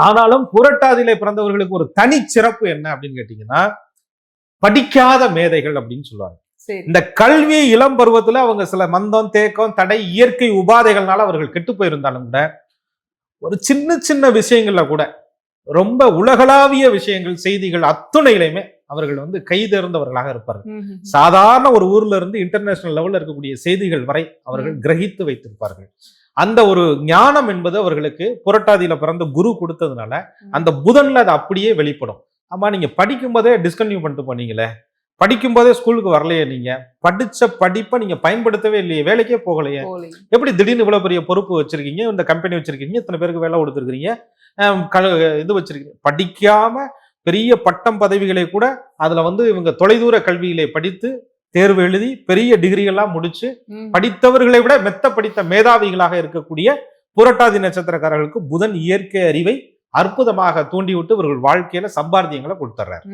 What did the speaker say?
ஆனாலும் புரட்டாதியிலே பிறந்தவர்களுக்கு ஒரு தனி சிறப்பு என்ன அப்படின்னு கேட்டீங்கன்னா, படிக்காத மேதைகள் அப்படின்னு சொல்லுவாங்க. இந்த கல்வி இளம் பருவத்துல அவங்க சில மந்தம், தேக்கம், தடை, இயற்கை உபாதைகள்னால அவர்கள் கெட்டு போயிருந்தாலும் கூட ஒரு சின்ன சின்ன விஷயங்கள்ல கூட ரொம்ப உலகளாவிய விஷயங்கள், செய்திகள் அத்துணையிலுமே அவர்கள் வந்து கைதேர்ந்தவர்களாக இருப்பார்கள். சாதாரண ஒரு ஊர்ல இருந்து இன்டர்நேஷனல் லெவல்ல இருக்கக்கூடிய செய்திகள் வரை அவர்கள் கிரகித்து வைத்திருப்பார்கள். அந்த ஒரு ஞானம் என்பது அவர்களுக்கு புரட்டாதியில பிறந்த குரு கொடுத்ததுனால அந்த புதன்ல அது அப்படியே வெளிப்படும். ஆமா, நீங்க படிக்கும் போதே டிஸ்கன்டினியூ பண்ணிட்டு போனீங்களே, படிக்கும் போதே ஸ்கூலுக்கு வரலையே, நீங்க படிச்ச படிப்பை நீங்க பயன்படுத்தவே இல்லையே, வேலைக்கே போகலையே, எப்படி திடீர்னு இவ்வளவு பெரிய பொறுப்பு வச்சிருக்கீங்க, இந்த கம்பெனி வச்சிருக்கீங்க, இத்தனை பேருக்கு வேலை கொடுத்துருக்கீங்க, இது வச்சிருக்கீங்க, படிக்காம பெரிய பட்டம் பதவிகளை கூட அதுல வந்து இவங்க தொலைதூர கல்விகளை படித்து தேர்வு எழுதி பெரிய டிகிரிகள்லாம் முடிச்சு படித்தவர்களை விட மெத்த படித்த மேதாவிகளாக இருக்கக்கூடிய புரட்டாதி நட்சத்திரக்காரர்களுக்கு புதன் இயற்கை அறிவை அற்புதமாக தூண்டிவிட்டு இவர்கள் வாழ்க்கையில சம்பாத்தியங்களை கொடுத்துறாரு.